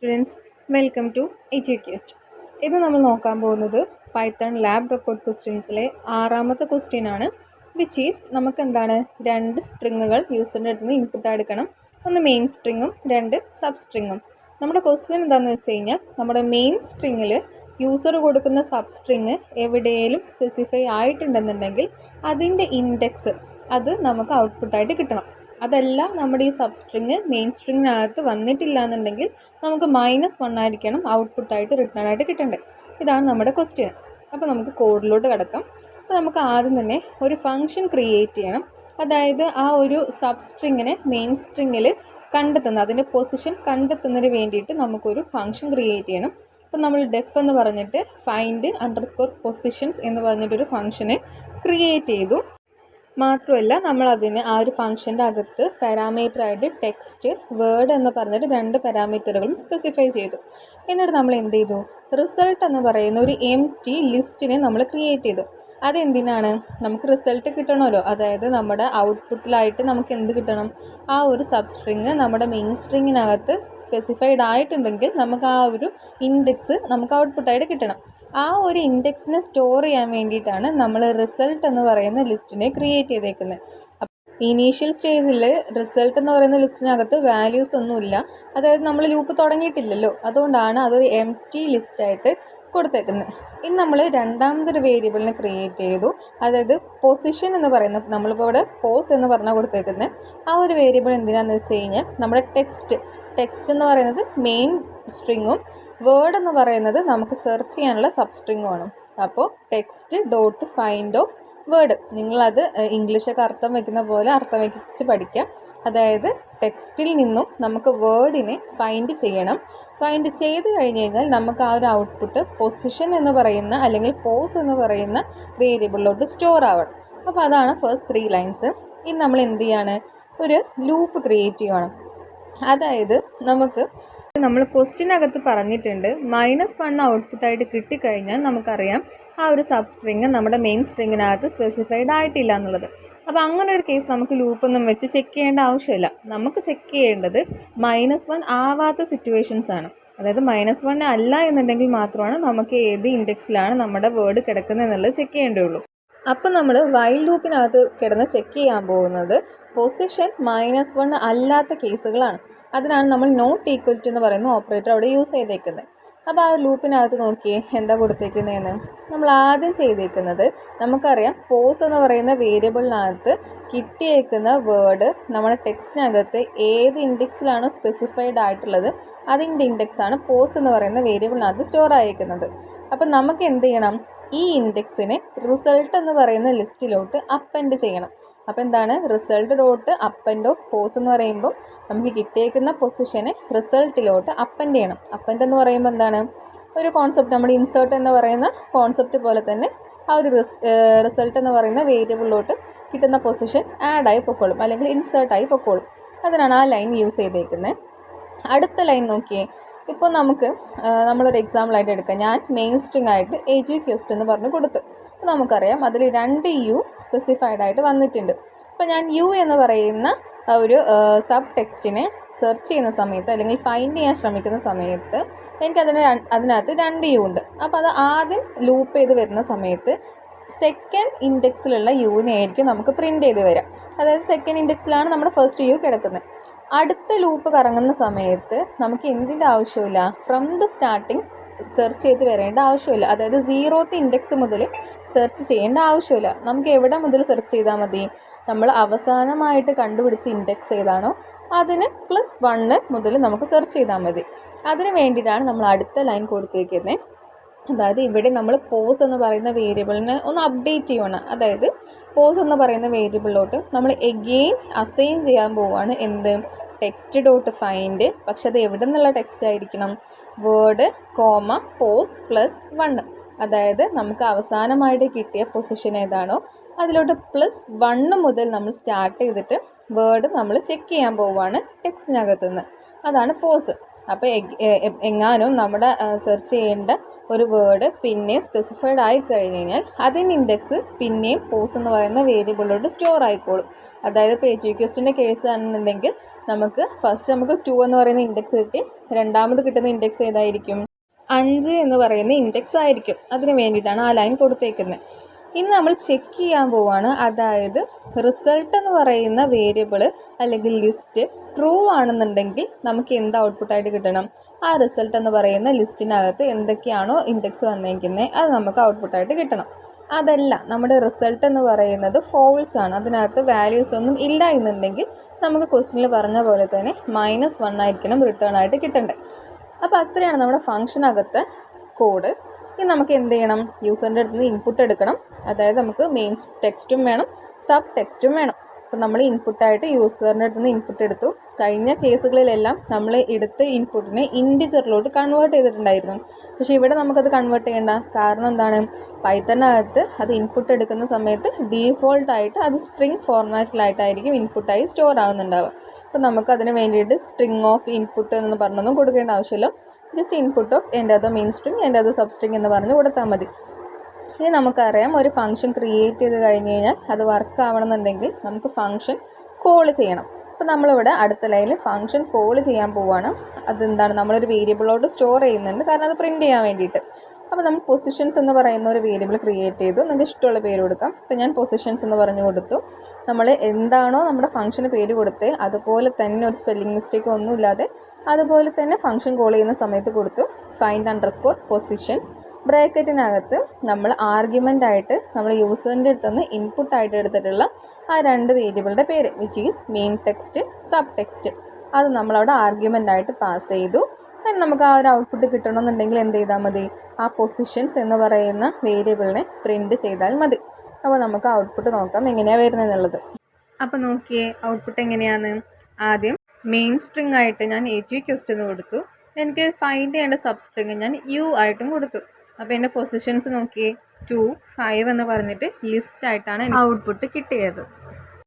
Students, welcome to എജ്യൂക്കേസ്റ്റ്. ഇത് നമ്മൾ നോക്കാൻ പോകുന്നത് പൈത്തൺ ലാബ് റെക്കോർഡ് ക്വസ്റ്റ്യൻസിലെ 6ാമത്തെ ക്വസ്റ്റ്യൻ ആണ്. വിച്ച് ഈസ് നമുക്ക് എന്താണ് 2 സ്ട്രിങ്ങുകൾ യൂസറിൻ്റെ അടുത്ത് നിന്ന് ഇൻപുട്ട് എടുക്കണം. ഒന്ന് മെയിൻ സ്ട്രിങ്ങും 2 സബ് സ്ട്രിങ്ങും. നമ്മുടെ ക്വസ്റ്റ്യൻ എന്താണെന്ന് വെച്ച് കഴിഞ്ഞാൽ നമ്മുടെ മെയിൻ സ്ട്രിങ്ങിൽ യൂസർ കൊടുക്കുന്ന സബ് സ്ട്രിങ് എവിടെയെങ്കിലും സ്പെസിഫൈ ആയിട്ടുണ്ടെന്നുണ്ടെങ്കിൽ അതിൻ്റെ ഇൻഡെക്സ് അത് നമുക്ക് ഔട്ട്പുട്ടായിട്ട് കിട്ടണം. അതല്ല നമ്മുടെ ഈ സബ് സ്ട്രിങ് മെയിൻ സ്ട്രിങ്ങിനകത്ത് വന്നിട്ടില്ല എന്നുണ്ടെങ്കിൽ നമുക്ക് -1 ആയിരിക്കണം ഔട്ട്പുട്ടായിട്ട് റിട്ടേൺ ആയിട്ട് കിട്ടേണ്ടത്. ഇതാണ് നമ്മുടെ ക്വസ്റ്റ്യൻ. അപ്പോൾ നമുക്ക് കോഡിലോട്ട് കിടക്കാം. അപ്പോൾ നമുക്ക് ആദ്യം തന്നെ ഒരു ഫംഗ്ഷൻ ക്രിയേറ്റ് ചെയ്യണം. അതായത് ആ ഒരു സബ് സ്ട്രിങ്ങിനെ മെയിൻ സ്ട്രിങ്ങിൽ കണ്ടെത്തുന്ന അതിൻ്റെ പൊസിഷൻ കണ്ടെത്തുന്നതിന് വേണ്ടിയിട്ട് നമുക്കൊരു ഫംഗ്ഷൻ ക്രിയേറ്റ് ചെയ്യണം. അപ്പോൾ നമ്മൾ ഡെഫ് എന്ന് പറഞ്ഞിട്ട് find_positions എന്ന് പറഞ്ഞിട്ടൊരു ഫംഗ്ഷനെ ക്രിയേറ്റ് ചെയ്തു. മാത്രമല്ല നമ്മളതിന് ആ ഒരു ഫംഗ്ഷൻ്റെ അകത്ത് പാരാമീറ്ററായിട്ട് ടെക്സ്റ്റ്, വേർഡ് എന്ന് പറഞ്ഞിട്ട് 2 പാരാമീറ്ററുകളും സ്പെസിഫൈ ചെയ്തു. എന്നിട്ട് നമ്മൾ എന്ത് ചെയ്തു, റിസൾട്ട് എന്ന് പറയുന്ന ഒരു എംപ്റ്റി ലിസ്റ്റിനെ നമ്മൾ ക്രിയേറ്റ് ചെയ്തു. അതെന്തിനാണ്, നമുക്ക് റിസൾട്ട് കിട്ടണമല്ലോ. അതായത് നമ്മുടെ ഔട്ട്പുട്ടിലായിട്ട് നമുക്ക് എന്ത് കിട്ടണം, ആ ഒരു സബ് സ്ട്രിങ് നമ്മുടെ മെയിൻ സ്ട്രിങ്ങിനകത്ത് സ്പെസിഫൈഡ് ആയിട്ടുണ്ടെങ്കിൽ നമുക്ക് ആ ഒരു ഇൻഡെക്സ് നമുക്ക് ഔട്ട്പുട്ടായിട്ട് കിട്ടണം. ആ ഒരു ഇൻഡെക്സിനെ സ്റ്റോർ ചെയ്യാൻ വേണ്ടിയിട്ടാണ് നമ്മൾ റിസൾട്ട് എന്ന് പറയുന്ന ലിസ്റ്റിനെ ക്രിയേറ്റ് ചെയ്തേക്കുന്നത്. ഇനീഷ്യൽ സ്റ്റേജിൽ റിസൾട്ട് എന്ന് പറയുന്ന ലിസ്റ്റിനകത്ത് വാല്യൂസ് ഒന്നുമില്ല. അതായത് നമ്മൾ ലൂപ്പ് തുടങ്ങിയിട്ടില്ലല്ലോ, അതുകൊണ്ടാണ് അതൊരു എംപ്റ്റി ലിസ്റ്റായിട്ട് കൊടുത്തേക്കുന്നത്. ഇനി നമ്മൾ രണ്ടാമതൊരു വേരിയബിളിനെ ക്രിയേറ്റ് ചെയ്തു. അതായത് പൊസിഷൻ എന്ന് പറയുന്ന, നമ്മളിപ്പോൾ ഇവിടെ പോസ് എന്ന് പറഞ്ഞാൽ കൊടുത്തേക്കുന്നത്. ആ ഒരു വേരിയബിൾ എന്തിനാണെന്ന് വെച്ച് കഴിഞ്ഞാൽ നമ്മുടെ ടെക്സ്റ്റ് എന്ന് പറയുന്നത് മെയിൻ സ്ട്രിങ്ങും വേർഡ് എന്ന് പറയുന്നത് നമുക്ക് സെർച്ച് ചെയ്യാനുള്ള സബ് സ്ട്രിങ്ങുമാണ്. അപ്പോൾ text dot find of word, നിങ്ങളത് ഇംഗ്ലീഷൊക്കെ അർത്ഥം വയ്ക്കുന്ന പോലെ അർത്ഥം വയ്ച്ച് പഠിക്കാം. അതായത് ടെക്സ്റ്റിൽ നിന്നും നമുക്ക് വേർഡിനെ ഫൈൻഡ് ചെയ്യണം. ഫൈൻഡ് ചെയ്ത് കഴിഞ്ഞ് കഴിഞ്ഞാൽ നമുക്ക് ആ ഒരു ഔട്ട്പുട്ട് പൊസിഷൻ എന്ന് പറയുന്ന അല്ലെങ്കിൽ പോസ് എന്ന് പറയുന്ന വേരിയബിളിലോട്ട് സ്റ്റോർ ആവണം. അപ്പോൾ അതാണ് ഫസ്റ്റ് 3 ലൈൻസ്. ഇനി നമ്മൾ എന്ത് ചെയ്യാണ്, ഒരു ലൂപ്പ് ക്രിയേറ്റ് ചെയ്യണം. അതായത് നമ്മൾ ക്വസ്റ്റ്യനകത്ത് പറഞ്ഞിട്ടുണ്ട് -1 ഔട്ട്പുട്ടായിട്ട് കിട്ടിക്കഴിഞ്ഞാൽ നമുക്കറിയാം ആ ഒരു സബ് സ്ട്രിങ് നമ്മുടെ മെയിൻ സ്ട്രിങ്ങിനകത്ത് സ്പെസിഫൈഡ് ആയിട്ടില്ല എന്നുള്ളത്. അപ്പോൾ അങ്ങനെ ഒരു കേസ് നമുക്ക് ലൂപ്പൊന്നും വെച്ച് ചെക്ക് ചെയ്യേണ്ട ആവശ്യമില്ല. നമുക്ക് ചെക്ക് ചെയ്യേണ്ടത് -1 ആവാത്ത സിറ്റുവേഷൻസ് ആണ്. അതായത് -1 അല്ല എന്നുണ്ടെങ്കിൽ മാത്രമാണ് നമുക്ക് ഏത് ഇൻഡെക്സിലാണ് നമ്മുടെ വേർഡ് കിടക്കുന്നത് എന്നുള്ളത് ചെക്ക് ചെയ്യേണ്ടതുള്ളൂ. അപ്പോൾ നമ്മൾ വൈൽ ലൂപ്പിനകത്ത് കിടന്ന് ചെക്ക് ചെയ്യാൻ പോകുന്നത് പൊസിഷൻ -1 അല്ലാത്ത കേസുകളാണ്. അതിനാണ് നമ്മൾ നോട്ട് ഈക്വൽ ടു എന്ന് പറയുന്ന ഓപ്പറേറ്റർ അവിടെ യൂസ് ചെയ്തേക്കുന്നത്. അപ്പോൾ ആ ലൂപ്പിനകത്ത് നോക്കിയേ എന്താ കൊടുത്തേക്കുന്നതെന്ന്. നമ്മൾ ആദ്യം ചെയ്തേക്കുന്നത്, നമുക്കറിയാം പോസ് എന്ന് പറയുന്ന വേരിയബിളിനകത്ത് കിട്ടിയേക്കുന്ന വേർഡ് നമ്മുടെ ടെക്സ്റ്റിനകത്ത് ഏത് ഇൻഡെക്സിലാണോ സ്പെസിഫൈഡ് ആയിട്ടുള്ളത് അതിൻ്റെ ഇൻഡെക്സാണ് പോസ് എന്ന് പറയുന്ന വേരിയബിളിനകത്ത് സ്റ്റോർ ആയിരിക്കുന്നത്. അപ്പം നമുക്ക് എന്ത് ചെയ്യണം, ഈ ഇൻഡെക്സിനെ റിസൾട്ട് എന്ന് പറയുന്ന ലിസ്റ്റിലോട്ട് അപ്പൻഡ് ചെയ്യണം. അപ്പോൾ എന്താണ്, result dot append of pos എന്ന് പറയുമ്പോൾ നമുക്ക് കിട്ടിയേക്കുന്ന പൊസിഷനെ റിസൾട്ടിലോട്ട് അപ്പൻഡ് ചെയ്യണം. അപ്പൻഡ് എന്ന് പറയുമ്പോൾ എന്താണ്, ഒരു കോൺസെപ്റ്റ്, നമ്മൾ ഇൻസേർട്ട് എന്ന് പറയുന്ന കോൺസെപ്റ്റ് പോലെ തന്നെ ആ ഒരു റിസൾട്ട് എന്ന് പറയുന്ന വേരിയബിളിലോട്ട് കിട്ടുന്ന പൊസിഷൻ ആഡായി പൊക്കോളും അല്ലെങ്കിൽ ഇൻസേർട്ടായി പൊക്കോളും. അതിനാണ് ആ ലൈൻ യൂസ് ചെയ്തേക്കുന്നത്. അടുത്ത ലൈൻ നോക്കിയേ. ഇപ്പോൾ നമ്മളൊരു എക്സാമ്പിളായിട്ട് എടുക്കാം. ഞാൻ മെയിൻ സ്ട്രിങ് ആയിട്ട് എജ്യൂക്കേസ്റ്റ് എന്ന് പറഞ്ഞ് കൊടുത്തു. അപ്പോൾ നമുക്കറിയാം അതിൽ 2 U സ്പെസിഫൈഡ് ആയിട്ട് വന്നിട്ടുണ്ട്. അപ്പോൾ ഞാൻ U എന്ന് പറയുന്ന ഒരു സബ് ടെക്സ്റ്റിനെ സെർച്ച് ചെയ്യുന്ന സമയത്ത് അല്ലെങ്കിൽ ഫൈൻഡ് ചെയ്യാൻ ശ്രമിക്കുന്ന സമയത്ത് അതിനകത്ത് 2 U ഉണ്ട്. അപ്പോൾ അത് ആദ്യം ലൂപ്പ് ചെയ്ത് വരുന്ന സമയത്ത് സെക്കൻഡ് ഇൻഡെക്സിലുള്ള യുവിനെ ആയിരിക്കും നമുക്ക് പ്രിൻറ്റ് ചെയ്ത് വരാം. അതായത് സെക്കൻഡ് ഇൻഡെക്സിലാണ് നമ്മുടെ ഫസ്റ്റ് U കിടക്കുന്നത്. അടുത്ത ലൂപ്പ് കറങ്ങുന്ന സമയത്ത് നമുക്ക് എന്തിൻ്റെ ആവശ്യമില്ല, ഫ്രം ദ സ്റ്റാർട്ടിങ് സെർച്ച് ചെയ്ത് വരേണ്ട ആവശ്യമില്ല. അതായത് 0th ഇൻഡെക്സ് മുതൽ സെർച്ച് ചെയ്യേണ്ട ആവശ്യമില്ല. നമുക്ക് എവിടെ മുതൽ സെർച്ച് ചെയ്താൽ മതി, നമ്മൾ അവസാനമായിട്ട് കണ്ടുപിടിച്ച ഇൻഡെക്സ് ഏതാണോ അതിന് +1 മുതൽ നമുക്ക് സെർച്ച് ചെയ്താൽ മതി. അതിന് വേണ്ടിയിട്ടാണ് നമ്മൾ അടുത്ത ലൈൻ കൊടുത്തേക്കുന്നത്. അതായത് ഇവിടെ നമ്മൾ പോസ് എന്ന് പറയുന്ന വേരിയബിളിനെ ഒന്ന് അപ്ഡേറ്റ് ചെയ്യണം. അതായത് പോസ് എന്ന് പറയുന്ന വേരിയബിളിലോട്ട് നമ്മൾ എഗെയിൻ അസൈൻ ചെയ്യാൻ പോവുകയാണ് എന്ത്, ടെക്സ്റ്റ് ഡോട്ട് ഫൈൻഡ്. പക്ഷെ അത് എവിടെ നിന്നുള്ള ടെക്സ്റ്റ് ആയിരിക്കണം, വേർഡ് പോസ് +1. അതായത് നമുക്ക് അവസാനമായിട്ട് കിട്ടിയ പൊസിഷൻ ഏതാണോ അതിലോട്ട് +1 മുതൽ നമ്മൾ സ്റ്റാർട്ട് ചെയ്തിട്ട് വേർഡ് നമ്മൾ ചെക്ക് ചെയ്യാൻ പോവുകയാണ് ടെക്സ്റ്റിനകത്തുനിന്ന്. അതാണ് പോസ്. അപ്പോൾ എങ്ങാനും നമ്മുടെ സെർച്ച് ചെയ്യേണ്ട ഒരു വേർഡ് പിന്നെയും സ്പെസിഫൈഡ് ആയി കഴിഞ്ഞ് കഴിഞ്ഞാൽ അതിൻ്റെ ഇൻഡെക്സ് പിന്നെയും പോസ് എന്ന് പറയുന്ന വേരിയബിളിലോട്ട് സ്റ്റോർ ആയിക്കോളും. അതായത് ഇപ്പോൾ എജ്യൂക്വസ്റ്റിൻ്റെ കേസ് ആണെന്നുണ്ടെങ്കിൽ ഫസ്റ്റ് നമുക്ക് 2 എന്ന് പറയുന്ന ഇൻഡെക്സ് കിട്ടി. രണ്ടാമത് കിട്ടുന്ന ഇൻഡെക്സ് ഏതായിരിക്കും? 5 എന്ന് പറയുന്ന ഇൻഡെക്സ് ആയിരിക്കും. അതിന് വേണ്ടിയിട്ടാണ് ആ ലൈൻ കൊടുത്തേക്കുന്നത്. ഇനി നമ്മൾ ചെക്ക് ചെയ്യാൻ പോവാണ്. അതായത് റിസൾട്ട് എന്ന് പറയുന്ന വേരിയബിൾ അല്ലെങ്കിൽ ലിസ്റ്റ് ട്രൂ ആണെന്നുണ്ടെങ്കിൽ നമുക്ക് എന്ത് ഔട്ട്പുട്ടായിട്ട് കിട്ടണം? ആ റിസൾട്ട് എന്ന് പറയുന്ന ലിസ്റ്റിനകത്ത് എന്തൊക്കെയാണോ ഇൻഡെക്സ് വന്നിരിക്കുന്നത് അത് നമുക്ക് ഔട്ട്പുട്ടായിട്ട് കിട്ടണം. അതല്ല, നമ്മുടെ റിസൾട്ട് എന്ന് പറയുന്നത് ഫോൾസ് ആണ്, അതിനകത്ത് വാല്യൂസ് ഒന്നും ഇല്ല എന്നുണ്ടെങ്കിൽ നമുക്ക് ക്വസ്റ്റ്യനിൽ പറഞ്ഞ പോലെ തന്നെ -1 ആയിരിക്കണം റിട്ടേൺ ആയിട്ട് കിട്ടേണ്ടത്. അപ്പോൾ അത്രയാണ് നമ്മുടെ ഫംഗ്ഷനകത്ത് കോഡ്. ഇനി നമുക്ക് എന്ത് ചെയ്യണം? യൂസറിൻ്റെ അടുത്ത് നിന്ന് ഇൻപുട്ട് എടുക്കണം. അതായത് നമുക്ക് മെയിൻ ടെക്സ്റ്റും വേണം, സബ് ടെക്സ്റ്റും വേണം. അപ്പോൾ നമ്മൾ ഇൻപുട്ടായിട്ട് യൂസറിൻ്റെ അടുത്ത് നിന്ന് ഇൻപുട്ട് എടുത്തു. കഴിഞ്ഞ കേസുകളിലെല്ലാം നമ്മൾ എടുത്ത ഇൻപുട്ടിനെ ഇൻറ്റിജറിലോട്ട് കൺവേർട്ട് ചെയ്തിട്ടുണ്ടായിരുന്നു. പക്ഷേ ഇവിടെ നമുക്കത് കൺവേർട്ട് ചെയ്യേണ്ട. കാരണം എന്താണ്? പൈത്തണിനകത്ത് അത് ഇൻപുട്ട് എടുക്കുന്ന സമയത്ത് ഡീഫോൾട്ടായിട്ട് അത് സ്ട്രിങ് ഫോർമാറ്റിലായിട്ടായിരിക്കും ഇൻപുട്ടായി സ്റ്റോർ ആകുന്നുണ്ടാവുക. അപ്പോൾ നമുക്ക് അതിന് വേണ്ടിയിട്ട് സ്ട്രിങ് ഓഫ് ഇൻപുട്ട് എന്ന് പറഞ്ഞൊന്നും കൊടുക്കേണ്ട ആവശ്യമില്ല. ജസ്റ്റ് ഇൻപുട്ട് ഓഫ് എൻ്റെ അത് മെയിൻ സ്ട്രിങ് എൻ്റെ അത് സബ് സ്ട്രിങ് എന്ന് പറഞ്ഞ് കൊടുത്താൽ മതി. ഇനി നമുക്കറിയാം, ഒരു ഫംഗ്ഷൻ ക്രിയേറ്റ് ചെയ്ത് കഴിഞ്ഞ് കഴിഞ്ഞാൽ അത് വർക്ക് ആവണമെന്നുണ്ടെങ്കിൽ നമുക്ക് ഫംഗ്ഷൻ കോൾ ചെയ്യണം. അപ്പോൾ നമ്മളിവിടെ അടുത്ത ലൈനിൽ ഫംഗ്ഷൻ കോൾ ചെയ്യാൻ പോവുകയാണ്. അതെന്താണ്? നമ്മളൊരു വേരിയബിളോട്ട് സ്റ്റോർ ചെയ്യുന്നുണ്ട്, കാരണം അത് പ്രിൻറ്റ് ചെയ്യാൻ വേണ്ടിയിട്ട്. അപ്പോൾ നമ്മൾ പൊസിഷൻസ് എന്ന് പറയുന്ന ഒരു വേരിയബിൾ ക്രിയേറ്റ് ചെയ്തു. നമുക്ക് ഇഷ്ടമുള്ള പേര് കൊടുക്കാം. അപ്പോൾ ഞാൻ പൊസിഷൻസ് എന്ന് പറഞ്ഞു കൊടുത്തു. നമ്മൾ എന്താണോ നമ്മുടെ ഫംഗ്ഷന് പേര് കൊടുത്ത് അതുപോലെ തന്നെ ഒരു സ്പെല്ലിംഗ് മിസ്റ്റേക്ക് ഒന്നുമില്ലാതെ അതുപോലെ തന്നെ ഫംഗ്ഷൻ കോൾ ചെയ്യുന്ന സമയത്ത് കൊടുത്തു. find_positions ബ്രാക്കറ്റിനകത്ത് നമ്മൾ ആർഗ്യുമെൻ്റ് ആയിട്ട് നമ്മൾ യൂസറിൻ്റെ അടുത്തുനിന്ന് ഇൻപുട്ടായിട്ട് എടുത്തിട്ടുള്ള ആ 2 വേരിയബിളുടെ പേര്, which is main text, sub text, അത് നമ്മളവിടെ ആർഗ്യുമെൻ്റ് ആയിട്ട് പാസ് ചെയ്തു. നമുക്ക് ആ ഒരു ഔട്ട്പുട്ട് കിട്ടണമെന്നുണ്ടെങ്കിൽ എന്ത് ചെയ്താൽ മതി? ആ പൊസിഷൻസ് എന്ന് പറയുന്ന വേരിയബിളിനെ പ്രിൻറ്റ് ചെയ്താൽ മതി. അപ്പോൾ നമുക്ക് ഔട്ട്പുട്ട് നോക്കാം എങ്ങനെയാണ് വരുന്നത് എന്നുള്ളത്. അപ്പോൾ നോക്കിയേ ഔട്ട്പുട്ട് എങ്ങനെയാണ്. ആദ്യം മെയിൻ സ്ട്രിങ് ആയിട്ട് ഞാൻ എജ്യൂക്വസ്റ്റ് എന്ന് കൊടുത്തു. എനിക്ക് ഫൈൻഡ് ചെയ്യേണ്ട സബ് സ്ട്രിങ് ഞാൻ യു ആയിട്ടും കൊടുത്തു. അപ്പോൾ എൻ്റെ പൊസിഷൻസ് നോക്കിയേ 2, 5 എന്ന് പറഞ്ഞിട്ട് ലിസ്റ്റ് ആയിട്ടാണ് ഔട്ട്പുട്ട് കിട്ടിയത്.